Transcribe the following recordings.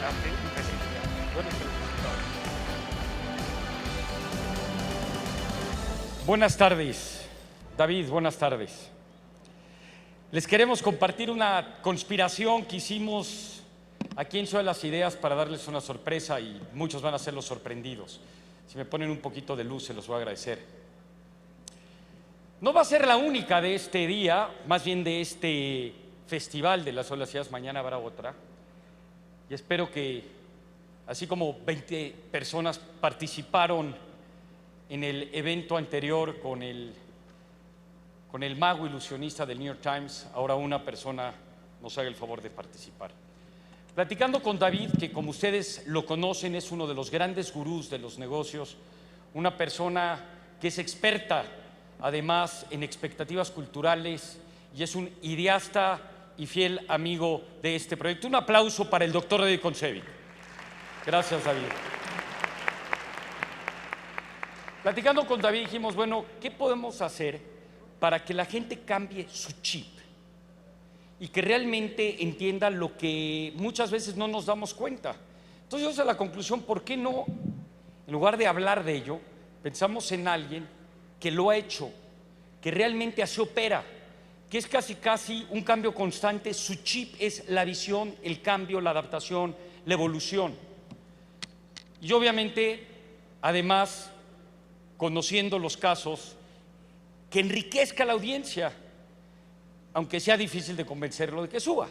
ante un recipiente. Buenas tardes, diputado. Buenas tardes, David, buenas tardes. Les queremos compartir una conspiración que hicimos aquí en Ciudad de las Ideas para darles una sorpresa y muchos van a ser los sorprendidos. Si me ponen un poquito de luz se los voy a agradecer. No va a ser la única de este día, más bien de este festival de las Ciudad de las Ideas, mañana habrá otra. Y espero que, así como 20 personas participaron en el evento anterior con el mago ilusionista del New York Times, ahora una persona nos haga el favor de participar. Platicando con David, que como ustedes lo conocen es uno de los grandes gurús de los negocios, una persona que es experta además en expectativas culturales y es un ideasta y fiel amigo de este proyecto. Un aplauso para el doctor David Kontsevich. Gracias, David. Platicando con David dijimos, bueno, ¿qué podemos hacer para que la gente cambie su chip y que realmente entienda lo que muchas veces no nos damos cuenta? Entonces yo hice la conclusión, ¿por qué no, en lugar de hablar de ello, pensamos en alguien que lo ha hecho, que realmente así opera, que es casi un cambio constante? Su chip es la visión, el cambio, la adaptación, la evolución. Y obviamente, además, conociendo los casos, que enriquezca a la audiencia, aunque sea difícil de convencerlo de que suba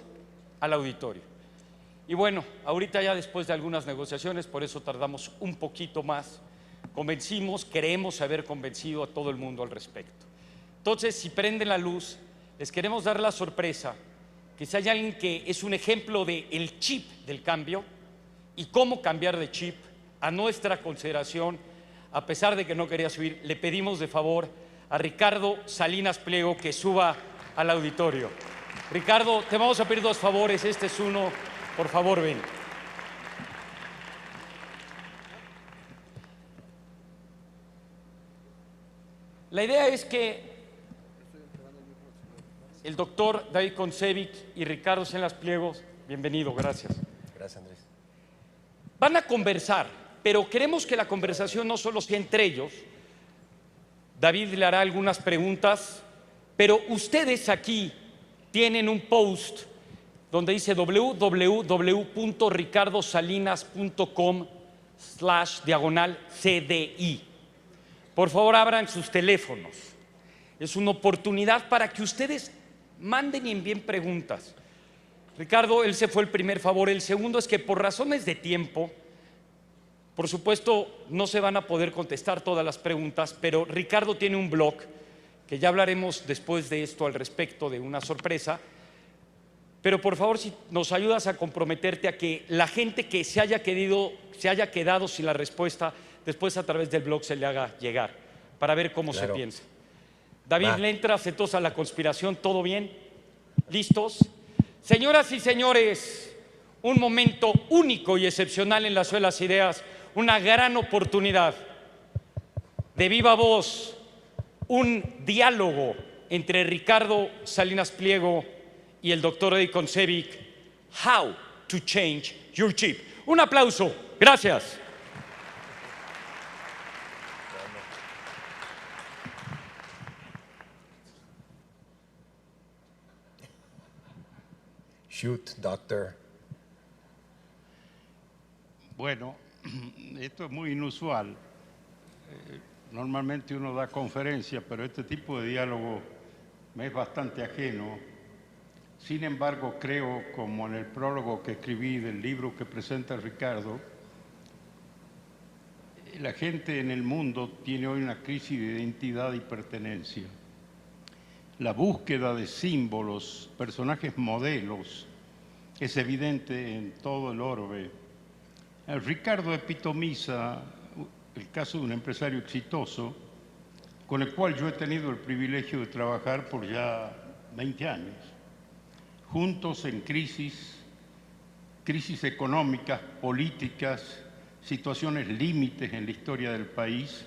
al auditorio. Y bueno, ahorita ya después de algunas negociaciones, por eso tardamos un poquito más, creemos haber convencido a todo el mundo al respecto. Entonces, si prenden la luz, les queremos dar la sorpresa que si hay alguien que es un ejemplo del chip del cambio y cómo cambiar de chip a nuestra consideración, a pesar de que no quería subir, le pedimos de favor a Ricardo Salinas Pliego que suba al auditorio. Ricardo, te vamos a pedir dos favores, este es uno, por favor ven. La idea es que el doctor David Kontsevich y Ricardo Salinas Pliego, bienvenido, gracias. Gracias, Andrés. Van a conversar, pero queremos que la conversación no solo sea entre ellos. David le hará algunas preguntas, pero ustedes aquí tienen un post donde dice www.ricardosalinas.com/CDI. Por favor, abran sus teléfonos. Es una oportunidad para que ustedes manden y envíen preguntas. Ricardo, él se fue el primer favor. El segundo es que por razones de tiempo, por supuesto, no se van a poder contestar todas las preguntas, pero Ricardo tiene un blog, que ya hablaremos después de esto al respecto de una sorpresa. Pero por favor, si nos ayudas a comprometerte a que la gente que se haya quedado sin la respuesta, después a través del blog se le haga llegar, para ver cómo se piensa. David, ¿le entras entonces a la conspiración? ¿Todo bien? ¿Listos? Señoras y señores, un momento único y excepcional en la Ciudad de las Ideas, una gran oportunidad de viva voz, un diálogo entre Ricardo Salinas Pliego y el doctor David Kontsevich. How to change your chip. Un aplauso. Gracias. Shoot, doctor. Bueno, esto es muy inusual. Normalmente uno da conferencias, pero este tipo de diálogo me es bastante ajeno. Sin embargo, creo, como en el prólogo que escribí del libro que presenta Ricardo, la gente en el mundo tiene hoy una crisis de identidad y pertenencia. La búsqueda de símbolos, personajes modelos, es evidente en todo el orbe. Ricardo epitomiza el caso de un empresario exitoso con el cual yo he tenido el privilegio de trabajar por ya 20 años. Juntos en crisis económicas, políticas, situaciones límites en la historia del país,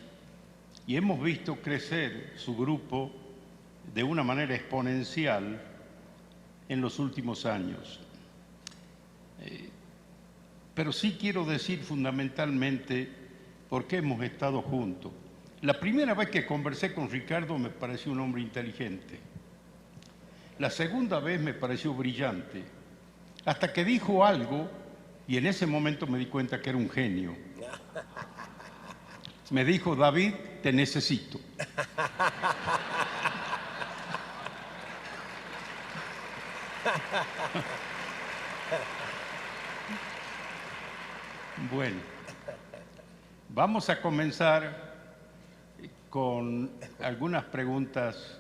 y hemos visto crecer su grupo de una manera exponencial en los últimos años. pero sí quiero decir fundamentalmente por qué hemos estado juntos. La primera vez que conversé con Ricardo me pareció un hombre inteligente. La segunda vez me pareció brillante, hasta que dijo algo y en ese momento me di cuenta que era un genio. Me dijo: David, te necesito. Bueno, vamos a comenzar con algunas preguntas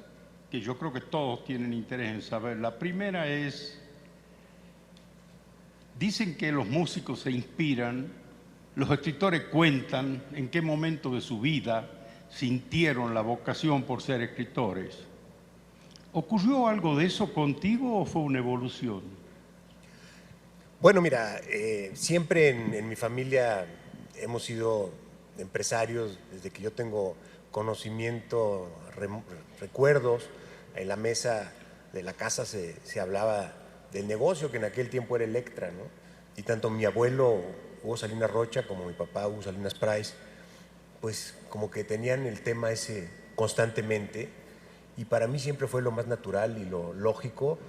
que yo creo que todos tienen interés en saber. La primera es, dicen que los músicos se inspiran, los escritores cuentan en qué momento de su vida sintieron la vocación por ser escritores. ¿Ocurrió algo de eso contigo o fue una evolución? Bueno, mira, siempre en mi familia hemos sido empresarios desde que yo tengo conocimiento, recuerdos. En la mesa de la casa se hablaba del negocio, que en aquel tiempo era Electra, ¿no? Y tanto mi abuelo Hugo Salinas Rocha como mi papá Hugo Salinas Price, pues como que tenían el tema ese constantemente, y para mí siempre fue lo más natural y lo lógico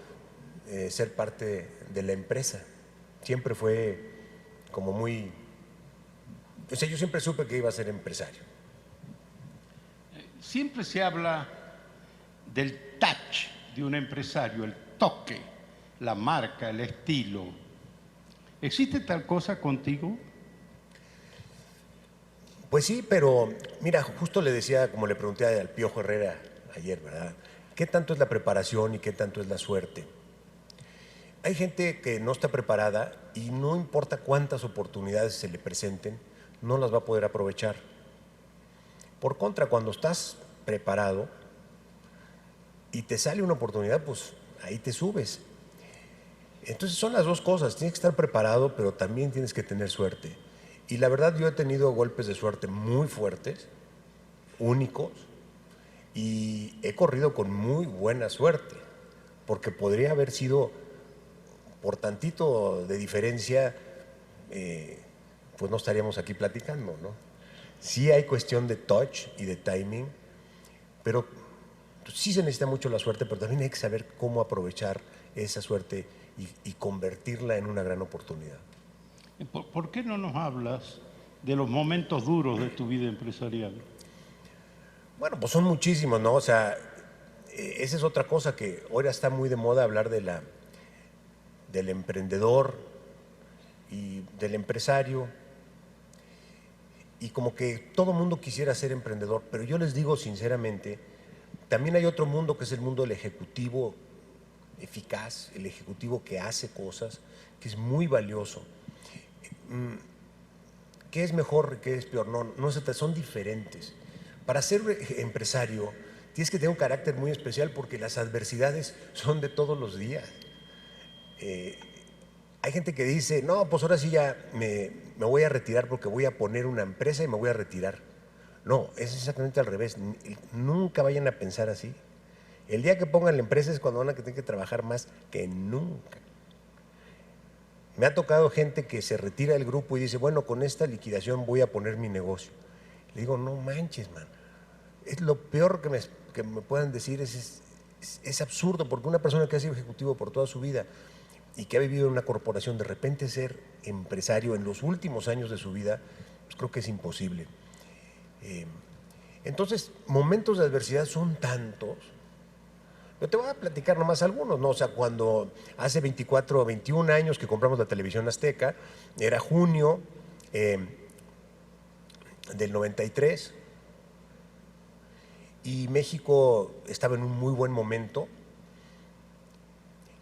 ser parte de la empresa. Siempre fue como muy... O sea, yo siempre supe que iba a ser empresario. Siempre se habla del touch de un empresario, el toque, la marca, el estilo. ¿Existe tal cosa contigo? Pues sí, pero mira, justo le decía, como le pregunté al Piojo Herrera ayer, ¿verdad? ¿Qué tanto es la preparación y qué tanto es la suerte? Hay gente que no está preparada y no importa cuántas oportunidades se le presenten, no las va a poder aprovechar. Por contra, cuando estás preparado y te sale una oportunidad, pues ahí te subes. Entonces son las dos cosas, tienes que estar preparado, pero también tienes que tener suerte. Y la verdad, yo he tenido golpes de suerte muy fuertes, únicos, y he corrido con muy buena suerte, porque podría haber sido por tantito de diferencia, pues no estaríamos aquí platicando, ¿no? Sí hay cuestión de touch y de timing, pero sí se necesita mucho la suerte, pero también hay que saber cómo aprovechar esa suerte y convertirla en una gran oportunidad. ¿Por qué no nos hablas de los momentos duros de tu vida empresarial? Bueno, pues son muchísimos, ¿no? O sea, esa es otra cosa que ahora está muy de moda, hablar del emprendedor y del empresario. Y como que todo mundo quisiera ser emprendedor, pero yo les digo sinceramente, también hay otro mundo que es el mundo del ejecutivo eficaz, el ejecutivo que hace cosas, que es muy valioso. ¿Qué es mejor, qué es peor? No, son diferentes. Para ser empresario tienes que tener un carácter muy especial porque las adversidades son de todos los días. Hay gente que dice, no, pues ahora sí ya me voy a retirar porque voy a poner una empresa y me voy a retirar. No, es exactamente al revés. Nunca vayan a pensar así. El día que pongan la empresa es cuando van a tener que trabajar más que nunca. Me ha tocado gente que se retira del grupo y dice, bueno, con esta liquidación voy a poner mi negocio. Le digo, no manches, man. Es lo peor que me puedan decir, es absurdo, porque una persona que ha sido ejecutivo por toda su vida y que ha vivido en una corporación, de repente ser empresario en los últimos años de su vida, pues creo que es imposible. Entonces, momentos de adversidad son tantos. Yo te voy a platicar nomás algunos, ¿no? O sea, cuando hace 24 o 21 años que compramos la televisión azteca, era junio del 93, y México estaba en un muy buen momento,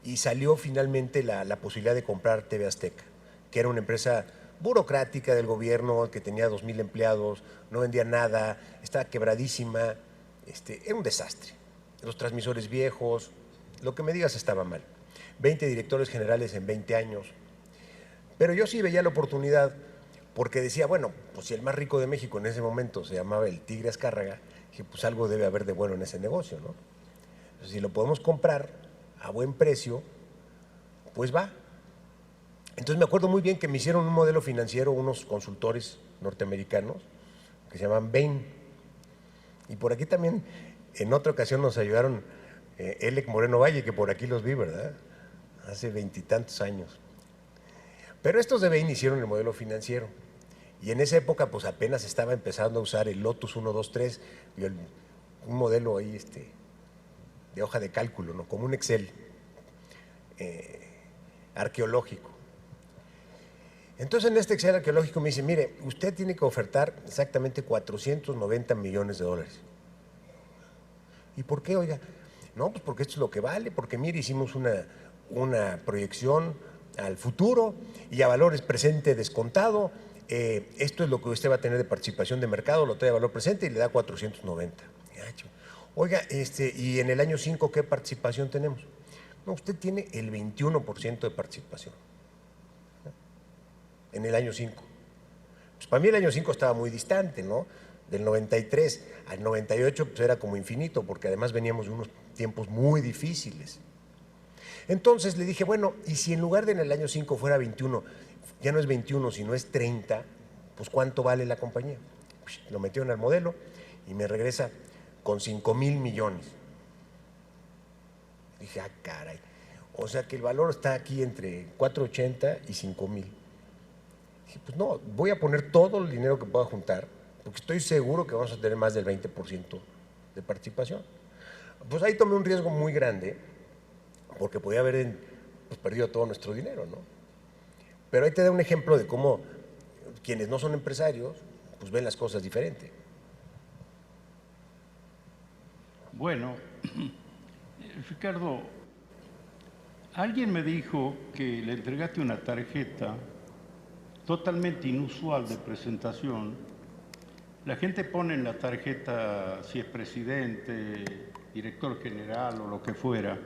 y salió finalmente la posibilidad de comprar TV Azteca, que era una empresa burocrática del gobierno, que tenía 2,000 empleados, no vendía nada, estaba quebradísima, era un desastre. Los transmisores viejos, lo que me digas estaba mal. 20 directores generales en 20 años. Pero yo sí veía la oportunidad, porque decía, bueno, pues si el más rico de México en ese momento se llamaba el Tigre Azcárraga, dije, pues algo debe haber de bueno en ese negocio, ¿no? Entonces, si lo podemos comprar a buen precio, pues va. Entonces me acuerdo muy bien que me hicieron un modelo financiero unos consultores norteamericanos que se llaman Bain. Y por aquí también, en otra ocasión nos ayudaron Elec Moreno Valle, que por aquí los vi, ¿verdad? Hace 20 y tantos años. Pero estos de Bain hicieron el modelo financiero. Y en esa época, pues apenas estaba empezando a usar el Lotus 123, y un modelo ahí de hoja de cálculo, ¿no? Como un Excel arqueológico. Entonces en este Excel arqueológico me dice, mire, usted tiene que ofertar exactamente 490 millones de dólares. ¿Y por qué, oiga? No, pues porque esto es lo que vale, porque mire, hicimos una proyección al futuro y a valores presente descontado. Esto es lo que usted va a tener de participación de mercado, lo trae a valor presente y le da 490. Oiga, y en el año 5, ¿qué participación tenemos? No, usted tiene el 21% de participación. En el año 5. Pues para mí el año 5 estaba muy distante, ¿no? Del 93 al 98 pues era como infinito, porque además veníamos de unos tiempos muy difíciles. Entonces le dije, bueno, y si en lugar de en el año 5 fuera 21, ya no es 21, sino es 30, pues ¿cuánto vale la compañía? Pues lo metieron al modelo y me regresa con 5,000 millones. Dije, ah, caray. O sea que el valor está aquí entre 480 y 5,000. Dije, pues no, voy a poner todo el dinero que pueda juntar, porque estoy seguro que vamos a tener más del 20% de participación. Pues ahí tomé un riesgo muy grande, porque podía haber perdido todo nuestro dinero, ¿no? Pero ahí te da un ejemplo de cómo quienes no son empresarios, pues ven las cosas diferente. Bueno, Ricardo, alguien me dijo que le entregaste una tarjeta totalmente inusual de presentación. La gente pone en la tarjeta si es presidente, director general o lo que fuera,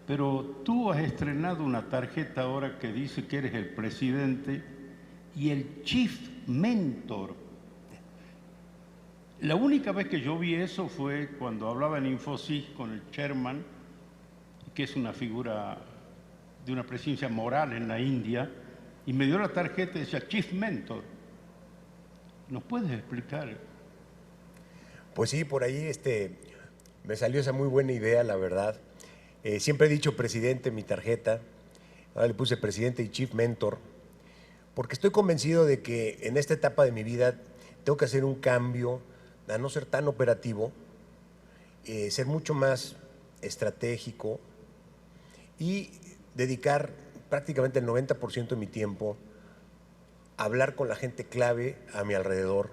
pero tú has estrenado una tarjeta ahora que dice que eres el presidente y el Chief Mentor. La única vez que yo vi eso fue cuando hablaba en Infosys con el chairman, que es una figura de una presencia moral en la India, y me dio la tarjeta y decía Chief Mentor. ¿Nos puedes explicar? Pues sí, por ahí me salió esa muy buena idea, la verdad. Siempre he dicho presidente en mi tarjeta, ahora le puse presidente y Chief Mentor, porque estoy convencido de que en esta etapa de mi vida tengo que hacer un cambio, a no ser tan operativo, ser mucho más estratégico y dedicar prácticamente el 90% de mi tiempo a hablar con la gente clave a mi alrededor,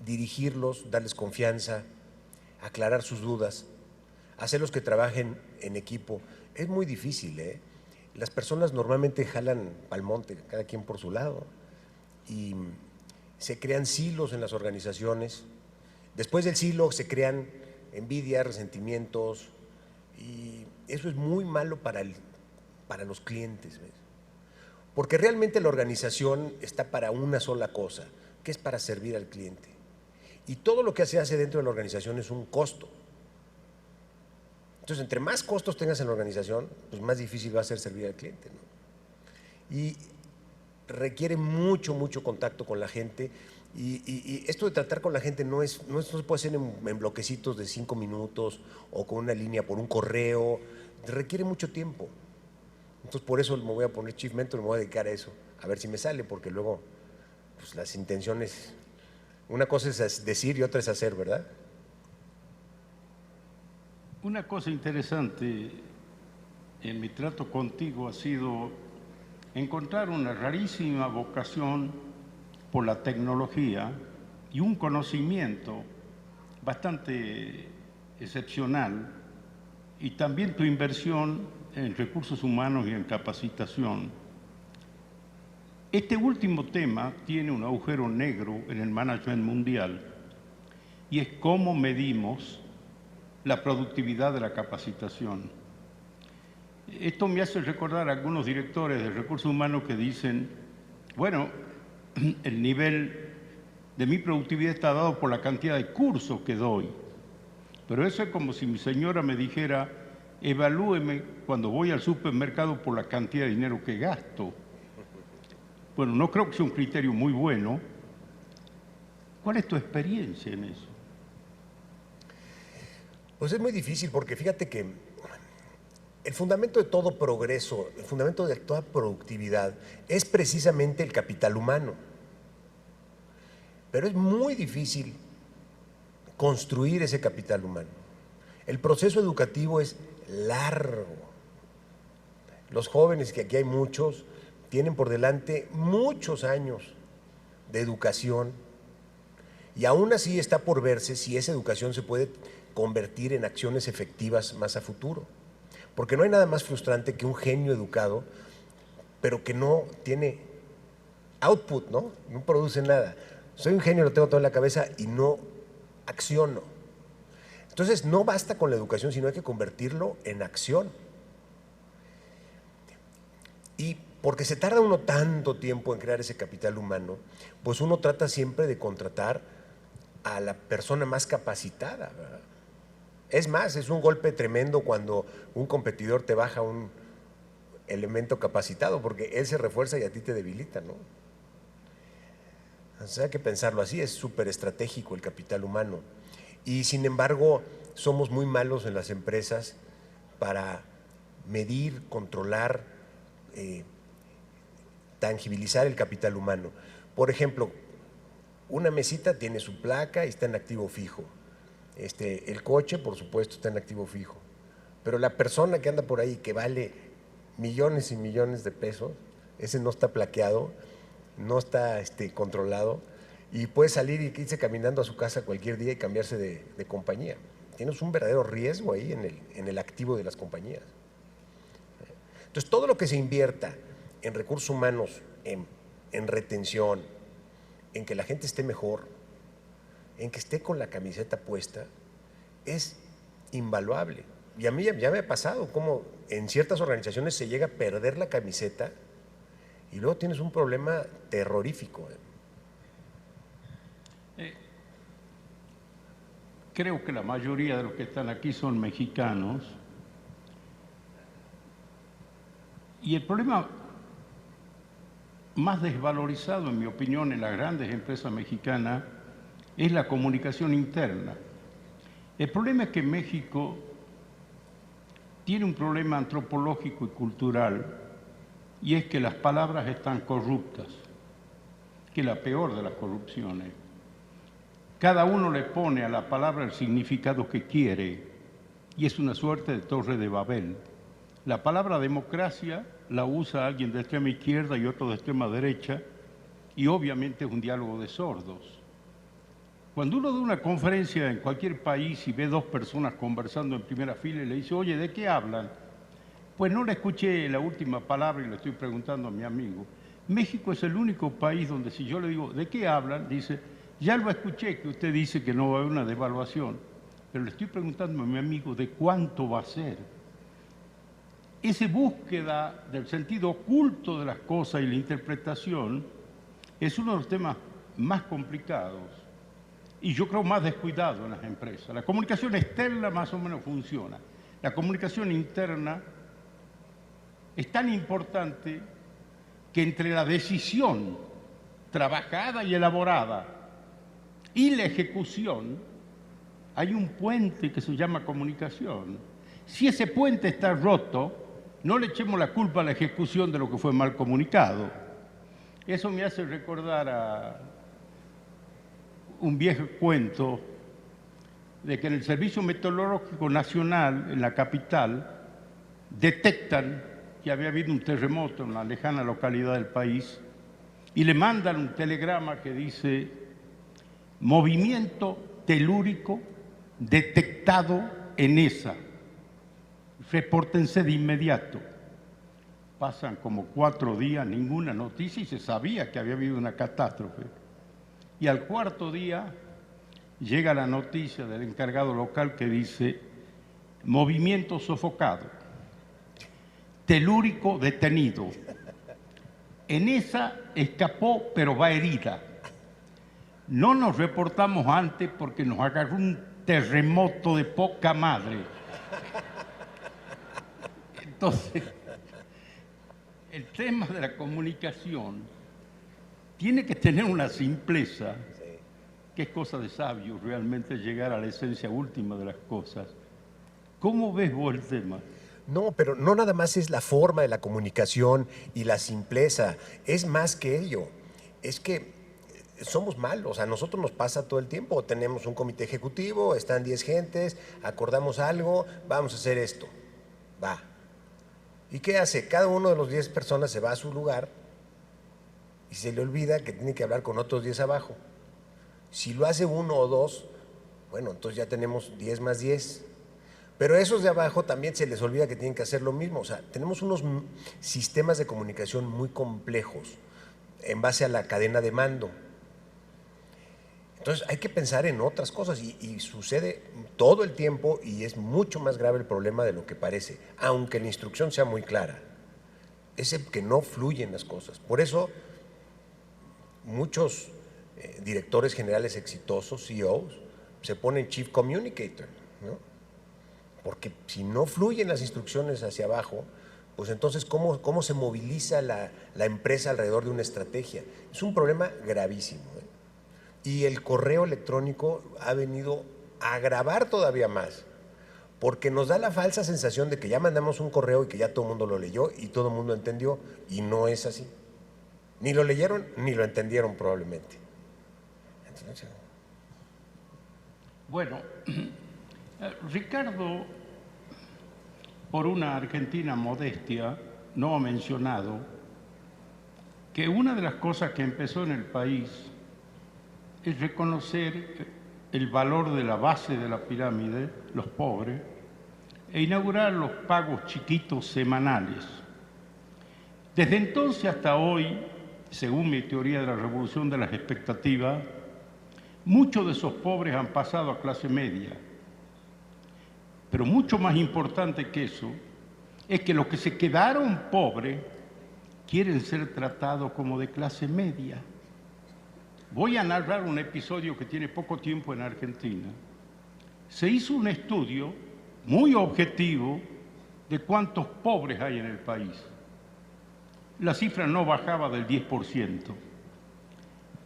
dirigirlos, darles confianza, aclarar sus dudas, hacerlos que trabajen en equipo. Es muy difícil, ¿eh? Las personas normalmente jalan pa'l monte, cada quien por su lado, y se crean silos en las organizaciones. Después del silo se crean envidias, resentimientos, y eso es muy malo para los clientes, ¿ves? Porque realmente la organización está para una sola cosa, que es para servir al cliente. Y todo lo que se hace dentro de la organización es un costo. Entonces, entre más costos tengas en la organización, pues más difícil va a ser servir al cliente, ¿no? Y requiere mucho contacto con la gente. Y esto de tratar con la gente no se puede hacer en bloquecitos de 5 minutos o con una línea por un correo. Requiere mucho tiempo. Entonces, por eso me voy a poner Chief Mentor y me voy a dedicar a eso, a ver si me sale, porque luego pues, las intenciones, una cosa es decir y otra es hacer, ¿verdad? Una cosa interesante en mi trato contigo ha sido encontrar una rarísima vocación por la tecnología y un conocimiento bastante excepcional, y también tu inversión en recursos humanos y en capacitación. Este último tema tiene un agujero negro en el management mundial, y es cómo medimos la productividad de la capacitación. Esto me hace recordar a algunos directores de recursos humanos que dicen, bueno, el nivel de mi productividad está dado por la cantidad de cursos que doy. Pero eso es como si mi señora me dijera, evalúeme cuando voy al supermercado por la cantidad de dinero que gasto. Bueno, no creo que sea un criterio muy bueno. ¿Cuál es tu experiencia en eso? Pues es muy difícil porque fíjate que el fundamento de todo progreso, el fundamento de toda productividad es precisamente el capital humano. Pero es muy difícil construir ese capital humano. El proceso educativo es largo. Los jóvenes, que aquí hay muchos, tienen por delante muchos años de educación y aún así está por verse si esa educación se puede convertir en acciones efectivas más a futuro. Porque no hay nada más frustrante que un genio educado, pero que no tiene output, ¿no? No produce nada. Soy un genio, lo tengo todo en la cabeza y no acciono. Entonces, no basta con la educación, sino hay que convertirlo en acción. Y porque se tarda uno tanto tiempo en crear ese capital humano, pues uno trata siempre de contratar a la persona más capacitada, ¿verdad? Es más, es un golpe tremendo cuando un competidor te baja un elemento capacitado, porque él se refuerza y a ti te debilita, ¿no? O sea, hay que pensarlo así, es súper estratégico el capital humano. Y sin embargo, somos muy malos en las empresas para medir, controlar, tangibilizar el capital humano. Por ejemplo, una mesita tiene su placa y está en activo fijo. El coche, por supuesto, está en activo fijo. Pero la persona que anda por ahí, que vale millones y millones de pesos, ese no está plaqueado, no está controlado, y puede salir y irse caminando a su casa cualquier día y cambiarse de compañía. Tienes un verdadero riesgo ahí en el activo de las compañías. Entonces, todo lo que se invierta en recursos humanos, en retención, en que la gente esté mejor, en que esté con la camiseta puesta, es invaluable. Y a mí ya me ha pasado cómo en ciertas organizaciones se llega a perder la camiseta y luego tienes un problema terrorífico. Creo que la mayoría de los que están aquí son mexicanos. Y el problema más desvalorizado, en mi opinión, en las grandes empresas mexicanas es la comunicación interna. El problema es que México tiene un problema antropológico y cultural, y es que las palabras están corruptas, que es la peor de las corrupciones. Cada uno le pone a la palabra el significado que quiere, y es una suerte de Torre de Babel. La palabra democracia la usa alguien de extrema izquierda y otro de extrema derecha, y obviamente es un diálogo de sordos. Cuando uno da una conferencia en cualquier país y ve dos personas conversando en primera fila y le dice, oye, ¿de qué hablan? Pues no le escuché la última palabra y le estoy preguntando a mi amigo. México es el único país donde si yo le digo, ¿de qué hablan? Dice, ya lo escuché que usted dice que no va a haber una devaluación, pero le estoy preguntando a mi amigo, ¿de cuánto va a ser? Esa búsqueda del sentido oculto de las cosas y la interpretación es uno de los temas más complicados y yo creo más descuidado en las empresas. La comunicación externa más o menos funciona. La comunicación interna es tan importante que entre la decisión trabajada y elaborada y la ejecución hay un puente que se llama comunicación. Si ese puente está roto, no le echemos la culpa a la ejecución de lo que fue mal comunicado. Eso me hace recordar a un viejo cuento de que en el Servicio Meteorológico Nacional, en la capital, detectan que había habido un terremoto en la lejana localidad del país y le mandan un telegrama que dice movimiento telúrico detectado en esa. Repórtense de inmediato. Pasan como 4 días, ninguna noticia y se sabía que había habido una catástrofe. Y al 4.º día llega la noticia del encargado local que dice movimiento sofocado, telúrico detenido. En esa escapó, pero va herida. No nos reportamos antes porque nos agarró un terremoto de poca madre. Entonces, el tema de la comunicación tiene que tener una simpleza, que es cosa de sabio realmente llegar a la esencia última de las cosas. ¿Cómo ves vos el tema? No, pero no nada más es la forma de la comunicación y la simpleza, es más que ello. Es que somos malos, a nosotros nos pasa todo el tiempo. Tenemos un comité ejecutivo, están 10 gentes, acordamos algo, vamos a hacer esto. Va. ¿Y qué hace? Cada uno de los 10 personas se va a su lugar y se le olvida que tiene que hablar con otros 10 abajo. Si lo hace uno o dos, bueno, entonces ya tenemos 10 más 10. Pero a esos de abajo también se les olvida que tienen que hacer lo mismo. O sea, tenemos unos sistemas de comunicación muy complejos en base a la cadena de mando. Entonces hay que pensar en otras cosas y sucede todo el tiempo y es mucho más grave el problema de lo que parece, aunque la instrucción sea muy clara. Es el que no fluyen las cosas. Por eso muchos directores generales exitosos, CEOs, se ponen Chief Communicator, ¿no? Porque si no fluyen las instrucciones hacia abajo, pues entonces ¿cómo se moviliza la empresa alrededor de una estrategia? Es un problema gravísimo, ¿eh? Y el correo electrónico ha venido a agravar todavía más, porque nos da la falsa sensación de que ya mandamos un correo y que ya todo el mundo lo leyó y todo el mundo entendió, y no es así. Ni lo leyeron ni lo entendieron probablemente. Entonces, Bueno, Ricardo, por una argentina modestia, no ha mencionado que una de las cosas que empezó en el país es reconocer el valor de la base de la pirámide, los pobres, e inaugurar los pagos chiquitos semanales. Desde entonces hasta hoy, según mi teoría de la revolución de las expectativas, muchos de esos pobres han pasado a clase media. Pero mucho más importante que eso es que los que se quedaron pobres quieren ser tratados como de clase media. Voy a narrar un episodio que tiene poco tiempo en Argentina. Se hizo un estudio muy objetivo de cuántos pobres hay en el país. La cifra no bajaba del 10%.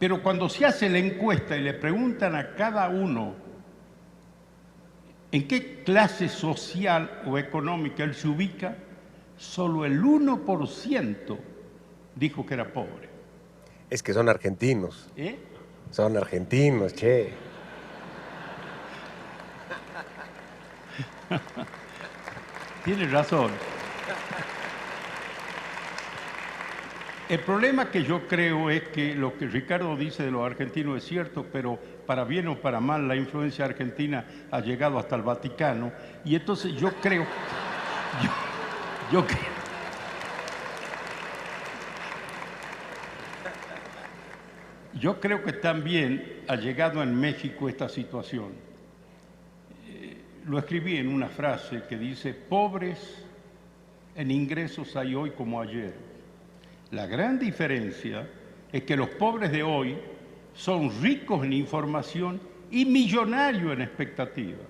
Pero cuando se hace la encuesta y le preguntan a cada uno en qué clase social o económica él se ubica, solo el 1% dijo que era pobre. es que son argentinos. ¿Eh? Son argentinos, che. Tiene razón. El problema que yo creo es que lo que Ricardo dice de los argentinos es cierto, pero para bien o para mal la influencia argentina ha llegado hasta el Vaticano, y entonces yo creo que también ha llegado en México esta situación. Lo escribí en una frase que dice: pobres en ingresos hay hoy como ayer. La gran diferencia es que los pobres de hoy son ricos en información y millonarios en expectativa.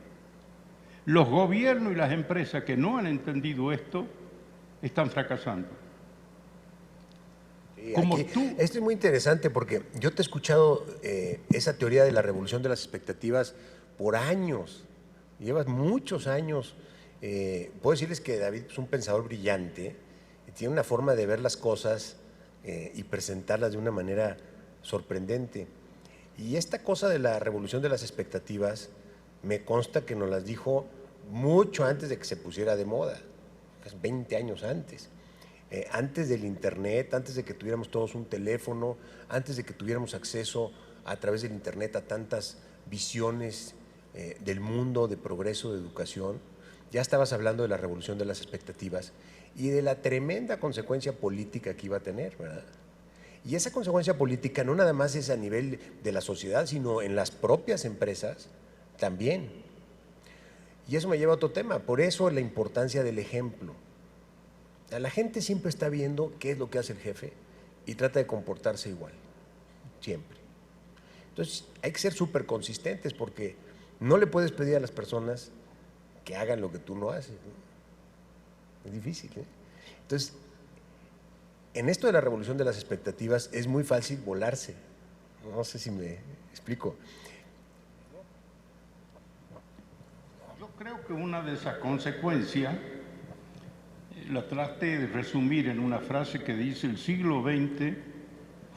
Los gobiernos y las empresas que no han entendido esto están fracasando. Como tú. Esto es muy interesante porque yo te he escuchado esa teoría de la revolución de las expectativas por años. Llevas muchos años. Puedo decirles que David es un pensador brillante. Tiene una forma de ver las cosas y presentarlas de una manera sorprendente. Y esta cosa de la revolución de las expectativas, me consta que nos las dijo mucho antes de que se pusiera de moda, 20 años antes. Antes del internet, antes de que tuviéramos todos un teléfono, antes de que tuviéramos acceso a través del internet a tantas visiones del mundo, de progreso, de educación, ya estabas hablando de la revolución de las expectativas y de la tremenda consecuencia política que iba a tener, ¿verdad? Y esa consecuencia política no nada más es a nivel de la sociedad, sino en las propias empresas también. Y eso me lleva a otro tema, por eso la importancia del ejemplo. La gente siempre está viendo qué es lo que hace el jefe y trata de comportarse igual, siempre. Entonces hay que ser súper consistentes porque no le puedes pedir a las personas que hagan lo que tú no haces, ¿no? es difícil. Entonces, en esto de la revolución de las expectativas es muy fácil volarse. No sé si me explico. Yo creo que una de esas consecuencias la traté de resumir en una frase que dice: el siglo XX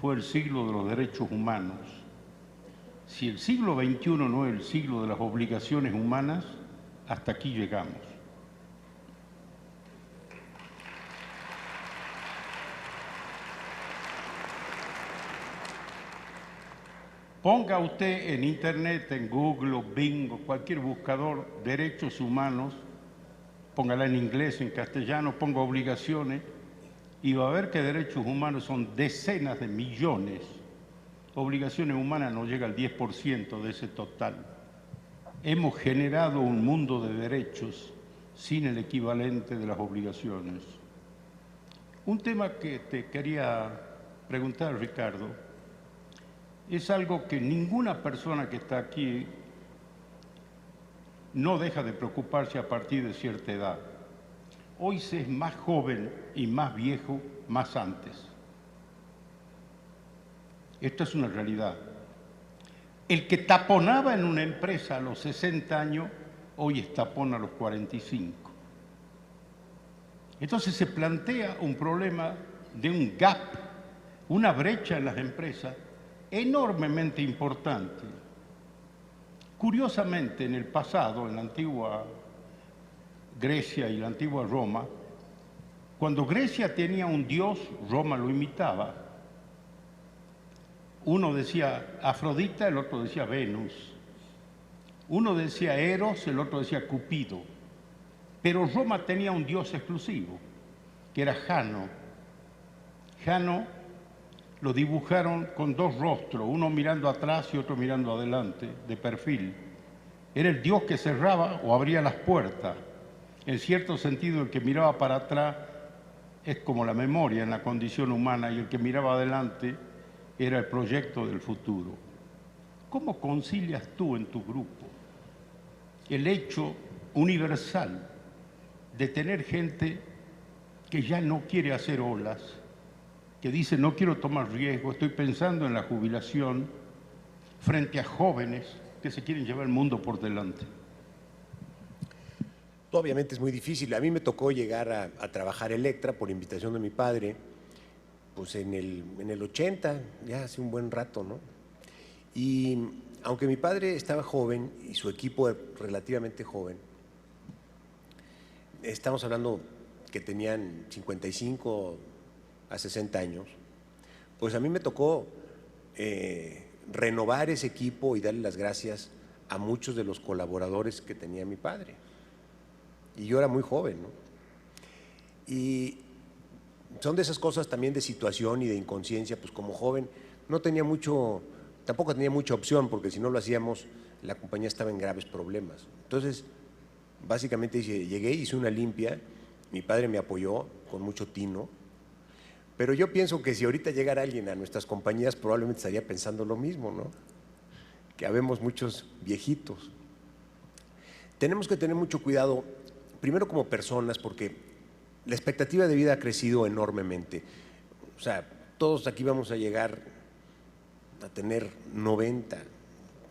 fue el siglo de los derechos humanos. Si el siglo XXI no es el siglo de las obligaciones humanas, hasta aquí llegamos. Ponga usted en internet, en Google o Bing o cualquier buscador, derechos humanos, póngala en inglés, en castellano, ponga obligaciones, y va a ver que derechos humanos son decenas de millones. Obligaciones humanas no llega al 10% de ese total. Hemos generado un mundo de derechos sin el equivalente de las obligaciones. Un tema que te quería preguntar, Ricardo, es algo que ninguna persona que está aquí no deja de preocuparse a partir de cierta edad. Hoy se es más joven y más viejo más antes. Esto es una realidad. El que taponaba en una empresa a los 60 años, hoy tapona a los 45. Entonces se plantea un problema de un gap, una brecha en las empresas enormemente importante. Curiosamente, en el pasado, en la antigua Grecia y la antigua Roma, cuando Grecia tenía un dios, Roma lo imitaba. Uno decía Afrodita, el otro decía Venus. Uno decía Eros, el otro decía Cupido. Pero Roma tenía un dios exclusivo, que era Jano. Jano lo dibujaron con dos rostros, uno mirando atrás y otro mirando adelante, de perfil. Era el dios que cerraba o abría las puertas. En cierto sentido, el que miraba para atrás es como la memoria en la condición humana, y el que miraba adelante era el proyecto del futuro. ¿Cómo concilias tú en tu grupo el hecho universal de tener gente que ya no quiere hacer olas, que dice no quiero tomar riesgo, estoy pensando en la jubilación, frente a jóvenes que se quieren llevar el mundo por delante? Obviamente es muy difícil. A mí me tocó llegar a trabajar Electra por invitación de mi padre, pues en el 80, ya hace un buen rato, ¿no? Y aunque mi padre estaba joven y su equipo relativamente joven, estamos hablando que tenían 55 a 60 años, pues a mí me tocó renovar ese equipo y darle las gracias a muchos de los colaboradores que tenía mi padre. Y yo era muy joven, ¿no? Y son de esas cosas también de situación y de inconsciencia, pues como joven no tenía mucho, tampoco tenía mucha opción, porque si no lo hacíamos, la compañía estaba en graves problemas. Entonces, básicamente llegué, hice una limpia, mi padre me apoyó con mucho tino, pero yo pienso que si ahorita llegara alguien a nuestras compañías, probablemente estaría pensando lo mismo, ¿no? Que habemos muchos viejitos. Tenemos que tener mucho cuidado, primero como personas, porque la expectativa de vida ha crecido enormemente. O sea, todos aquí vamos a llegar a tener 90,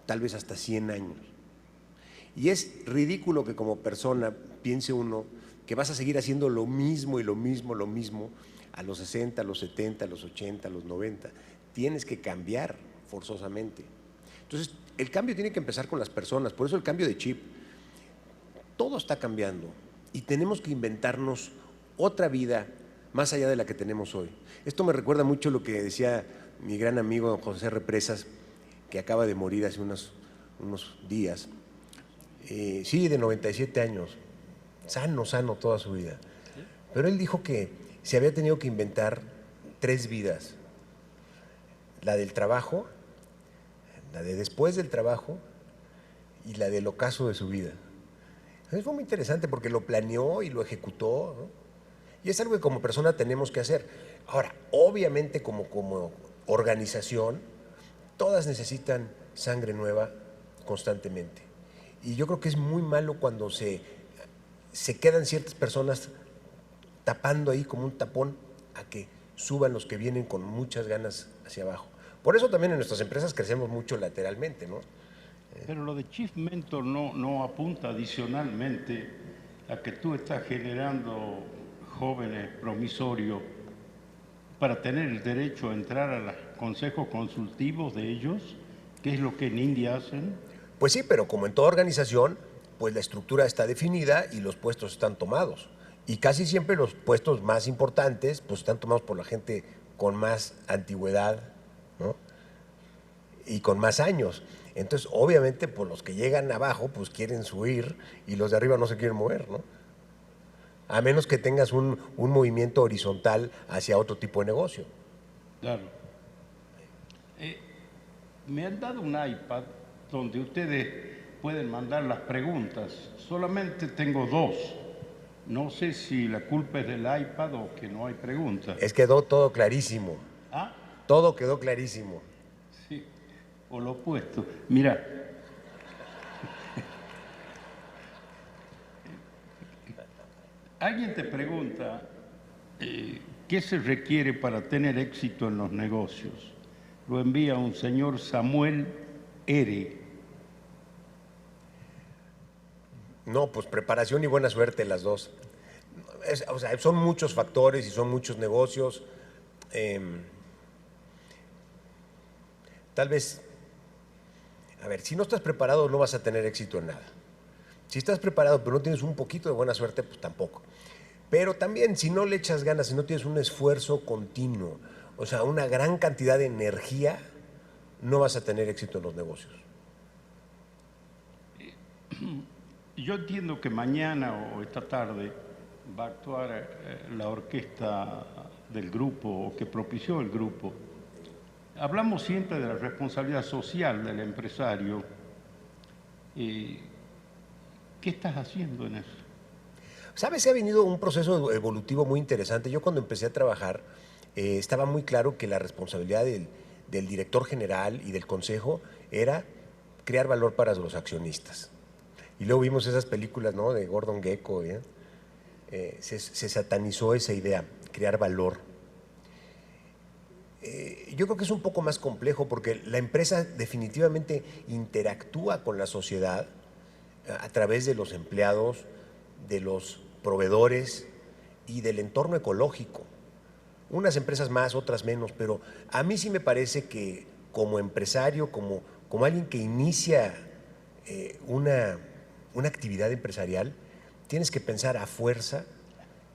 tal vez hasta 100 años. Y es ridículo que como persona piense uno que vas a seguir haciendo lo mismo y lo mismo a los 60, a los 70, a los 80, a los 90. Tienes que cambiar forzosamente. Entonces, el cambio tiene que empezar con las personas, por eso el cambio de chip. Todo está cambiando y tenemos que inventarnos otra vida más allá de la que tenemos hoy. Esto me recuerda mucho lo que decía mi gran amigo José Represas, que acaba de morir hace unos días. Sí, de 97 años, sano toda su vida. Pero él dijo que se había tenido que inventar 3 vidas: la del trabajo, la de después del trabajo y la del ocaso de su vida. Entonces fue muy interesante porque lo planeó y lo ejecutó, ¿no? Y es algo que como persona tenemos que hacer. Ahora, obviamente como organización, todas necesitan sangre nueva constantemente. Y yo creo que es muy malo cuando se quedan ciertas personas tapando ahí como un tapón a que suban los que vienen con muchas ganas hacia abajo. Por eso también en nuestras empresas crecemos mucho lateralmente, ¿no? Pero lo de Chief Mentor no apunta adicionalmente a que tú estás generando jóvenes promisorios para tener el derecho a entrar a los consejos consultivos de ellos, que es lo que en India hacen. Pues sí, pero como en toda organización, pues la estructura está definida y los puestos están tomados. Y casi siempre los puestos más importantes pues están tomados por la gente con más antigüedad, ¿no? Y con más años. Entonces, obviamente, pues los que llegan abajo pues quieren subir y los de arriba no se quieren mover, ¿no? A menos que tengas un movimiento horizontal hacia otro tipo de negocio. Claro. Me han dado un iPad donde ustedes pueden mandar las preguntas. Solamente tengo 2. No sé si la culpa es del iPad o que no hay preguntas. Es quedó todo clarísimo. ¿Ah? Todo quedó clarísimo. Sí, o lo opuesto. Mira, alguien te pregunta qué se requiere para tener éxito en los negocios. Lo envía un señor Samuel R. No, pues preparación y buena suerte las dos. O sea, son muchos factores y son muchos negocios. Tal vez, a ver, si no estás preparado no vas a tener éxito en nada. Si estás preparado pero no tienes un poquito de buena suerte, pues tampoco. Pero también si no le echas ganas, si no tienes un esfuerzo continuo, o sea, una gran cantidad de energía, no vas a tener éxito en los negocios. Yo entiendo que mañana o esta tarde va a actuar la orquesta del grupo o que propició el grupo. Hablamos siempre de la responsabilidad social del empresario. ¿Qué estás haciendo en eso? ¿Sabes? Se ha venido un proceso evolutivo muy interesante. Yo cuando empecé a trabajar estaba muy claro que la responsabilidad del director general y del consejo era crear valor para los accionistas. Y luego vimos esas películas, ¿no?, de Gordon Gekko, ¿eh? Se satanizó esa idea, crear valor. Yo creo que es un poco más complejo porque la empresa definitivamente interactúa con la sociedad a través de los empleados, de los proveedores y del entorno ecológico. Unas empresas más, otras menos, pero a mí sí me parece que como empresario, como alguien que inicia una actividad empresarial, tienes que pensar a fuerza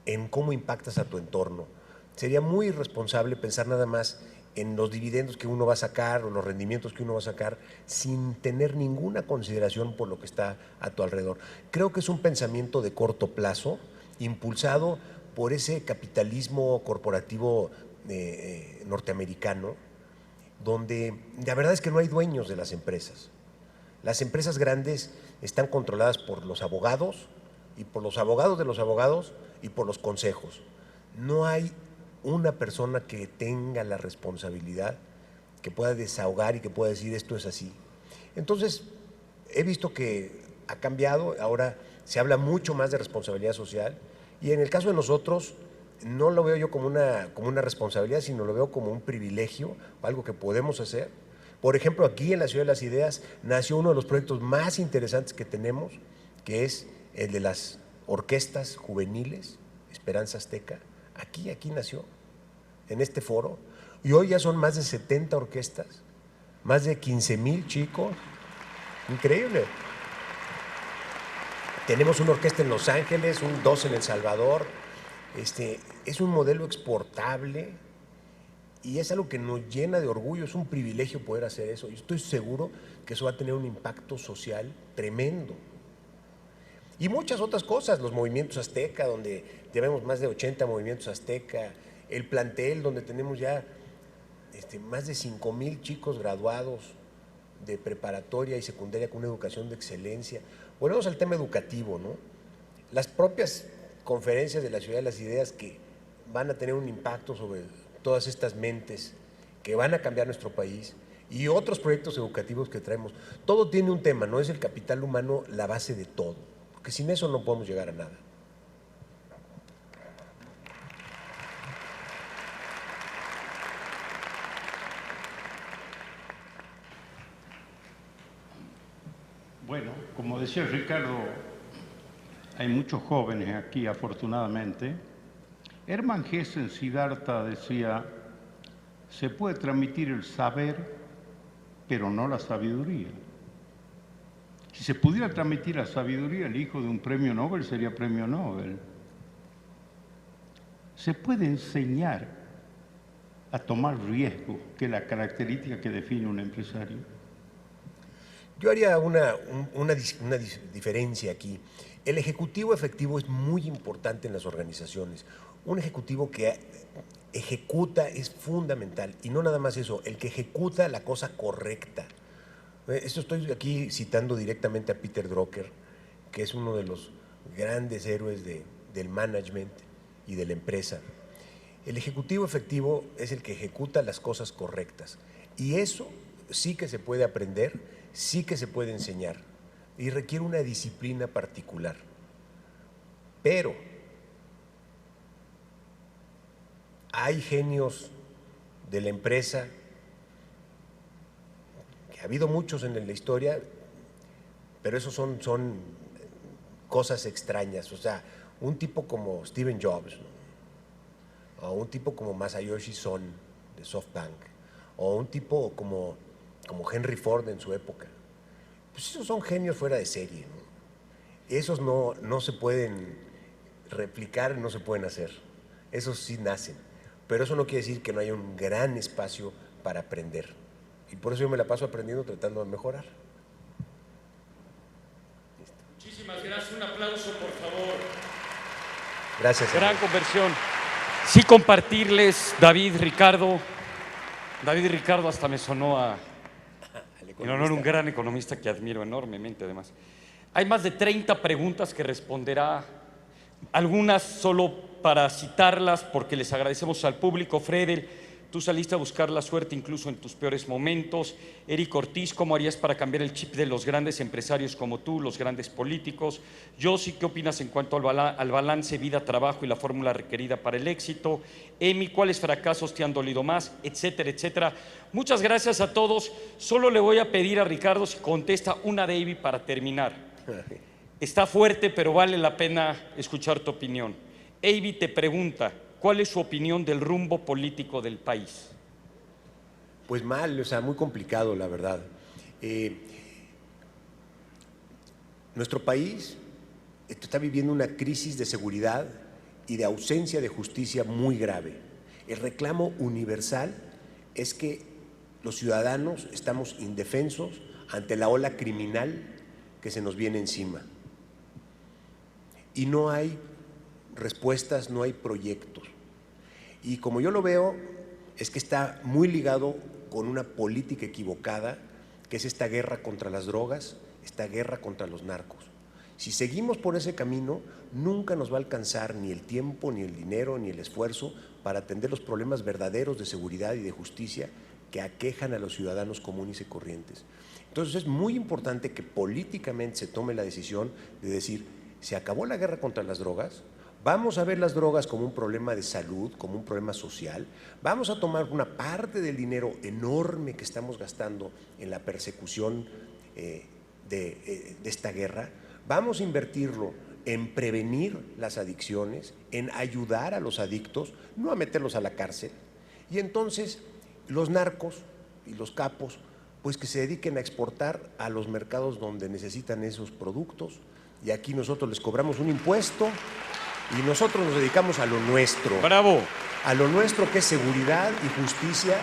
en cómo impactas a tu entorno. Sería muy irresponsable pensar nada más en los dividendos que uno va a sacar o los rendimientos que uno va a sacar sin tener ninguna consideración por lo que está a tu alrededor. Creo que es un pensamiento de corto plazo, impulsado por ese capitalismo corporativo norteamericano, donde la verdad es que no hay dueños de las empresas. Las empresas grandes están controladas por los abogados y por los abogados de los abogados y por los consejos. No hay una persona que tenga la responsabilidad, que pueda desahogar y que pueda decir esto es así. Entonces, he visto que ha cambiado, ahora se habla mucho más de responsabilidad social y en el caso de nosotros no lo veo yo como una responsabilidad, sino lo veo como un privilegio, algo que podemos hacer. Por ejemplo, aquí en la Ciudad de las Ideas nació uno de los proyectos más interesantes que tenemos, que es el de las orquestas juveniles, Esperanza Azteca. Aquí nació, en este foro, y hoy ya son más de 70 orquestas, más de 15,000 chicos, increíble. Tenemos una orquesta en Los Ángeles, dos en El Salvador. Es un modelo exportable y es algo que nos llena de orgullo, es un privilegio poder hacer eso. Yo estoy seguro que eso va a tener un impacto social tremendo. Y muchas otras cosas, los movimientos azteca, donde tenemos más de 80 movimientos azteca, el plantel donde tenemos ya más de 5,000 chicos graduados de preparatoria y secundaria con una educación de excelencia. Volvemos al tema educativo, ¿no? Las propias conferencias de la Ciudad de las Ideas que van a tener un impacto sobre todas estas mentes que van a cambiar nuestro país y otros proyectos educativos que traemos. Todo tiene un tema, no es el capital humano la base de todo, porque sin eso no podemos llegar a nada. como decía Ricardo, hay muchos jóvenes aquí, afortunadamente. Hermann Hesse en Siddhartha decía, se puede transmitir el saber, pero no la sabiduría. Si se pudiera transmitir la sabiduría, el hijo de un premio Nobel sería premio Nobel. Se puede enseñar a tomar riesgo, que es la característica que define un empresario. Yo haría una diferencia aquí. El ejecutivo efectivo es muy importante en las organizaciones. Un ejecutivo que ejecuta es fundamental. Y no nada más eso, el que ejecuta la cosa correcta. Esto estoy aquí citando directamente a Peter Drucker, que es uno de los grandes héroes del management y de la empresa. El ejecutivo efectivo es el que ejecuta las cosas correctas. Y eso sí que se puede aprender, sí que se puede enseñar. Y requiere una disciplina particular. Pero hay genios de la empresa, que ha habido muchos en la historia, pero esos son cosas extrañas. O sea, un tipo como Steve Jobs, ¿no? O un tipo como Masayoshi Son de SoftBank, o un tipo como Henry Ford en su época. Pues esos son genios fuera de serie, ¿no? Esos no se pueden replicar, no se pueden hacer. Esos sí nacen. Pero eso no quiere decir que no haya un gran espacio para aprender. Y por eso yo me la paso aprendiendo, tratando de mejorar. Muchísimas gracias. Un aplauso, por favor. Gracias. Gran conversión. Sí, compartirles, David, Ricardo. David Ricardo hasta me sonó en honor a un gran economista que admiro enormemente, además. Hay más de 30 preguntas que responderá, algunas solo para citarlas, porque les agradecemos al público. Fredel, tú saliste a buscar la suerte incluso en tus peores momentos. Eric Ortiz, ¿cómo harías para cambiar el chip de los grandes empresarios como tú, los grandes políticos? Yossi, ¿qué opinas en cuanto al balance vida-trabajo y la fórmula requerida para el éxito? Emi, ¿cuáles fracasos te han dolido más? Etcétera, etcétera. Muchas gracias a todos. Solo le voy a pedir a Ricardo si contesta una de Evi para terminar. Está fuerte, pero vale la pena escuchar tu opinión. Evi te pregunta, ¿cuál es su opinión del rumbo político del país? Pues mal, o sea, muy complicado, la verdad. Nuestro país está viviendo una crisis de seguridad y de ausencia de justicia muy grave. El reclamo universal es que los ciudadanos estamos indefensos ante la ola criminal que se nos viene encima. Y no hay respuestas, no hay proyectos. Y como yo lo veo, es que está muy ligado con una política equivocada, que es esta guerra contra las drogas, esta guerra contra los narcos. Si seguimos por ese camino, nunca nos va a alcanzar ni el tiempo, ni el dinero, ni el esfuerzo para atender los problemas verdaderos de seguridad y de justicia que aquejan a los ciudadanos comunes y corrientes. Entonces es muy importante que políticamente se tome la decisión de decir, se acabó la guerra contra las drogas, vamos a ver las drogas como un problema de salud, como un problema social, vamos a tomar una parte del dinero enorme que estamos gastando en la persecución de esta guerra, vamos a invertirlo en prevenir las adicciones, en ayudar a los adictos, no a meterlos a la cárcel. Y entonces los narcos y los capos, pues que se dediquen a exportar a los mercados donde necesitan esos productos, y aquí nosotros les cobramos un impuesto y nosotros nos dedicamos a lo nuestro. ¡Bravo! A lo nuestro, que es seguridad y justicia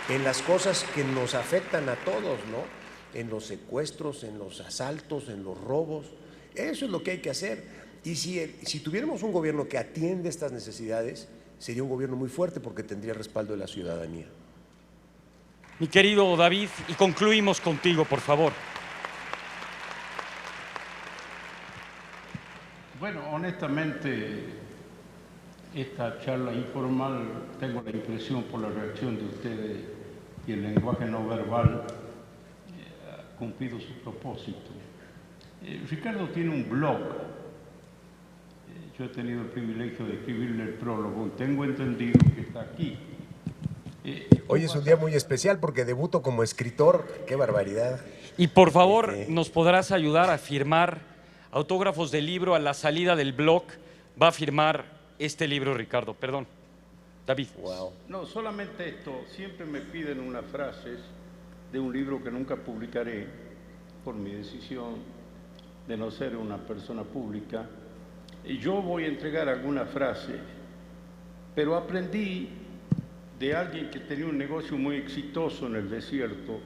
en las cosas que nos afectan a todos, ¿no? En los secuestros, en los asaltos, en los robos. Eso es lo que hay que hacer. Y si tuviéramos un gobierno que atiende estas necesidades, sería un gobierno muy fuerte porque tendría el respaldo de la ciudadanía. Mi querido David, y concluimos contigo, por favor. Bueno, honestamente, esta charla informal, tengo la impresión por la reacción de ustedes y el lenguaje no verbal, ha cumplido su propósito. Ricardo tiene un blog. Yo he tenido el privilegio de escribirle el prólogo y tengo entendido que está aquí. Hoy es un día muy especial porque debuto como escritor. ¡Qué barbaridad! Y por favor, nos podrás ayudar a firmar autógrafos del libro a la salida del blog. Va a firmar este libro, Ricardo. Perdón, David. Wow. No, solamente esto. Siempre me piden unas frases de un libro que nunca publicaré por mi decisión de no ser una persona pública. Y yo voy a entregar alguna frase, pero aprendí de alguien que tenía un negocio muy exitoso en el desierto,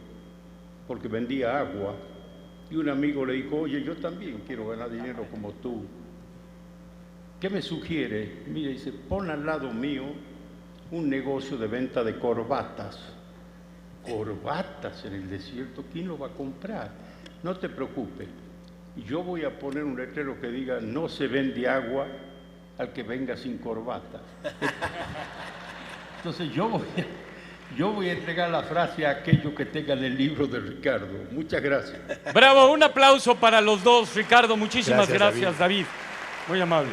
porque vendía agua, y un amigo le dijo: oye, yo también quiero ganar dinero como tú. ¿Qué me sugiere? Mira, dice, pon al lado mío un negocio de venta de corbatas. Corbatas en el desierto, ¿quién lo va a comprar? No te preocupes, yo voy a poner un letrero que diga: no se vende agua al que venga sin corbata. Entonces yo voy a entregar la frase a aquellos que tengan el libro de Ricardo. Muchas gracias. Bravo, un aplauso para los dos, Ricardo. Muchísimas Gracias, gracias, David. Muy amable.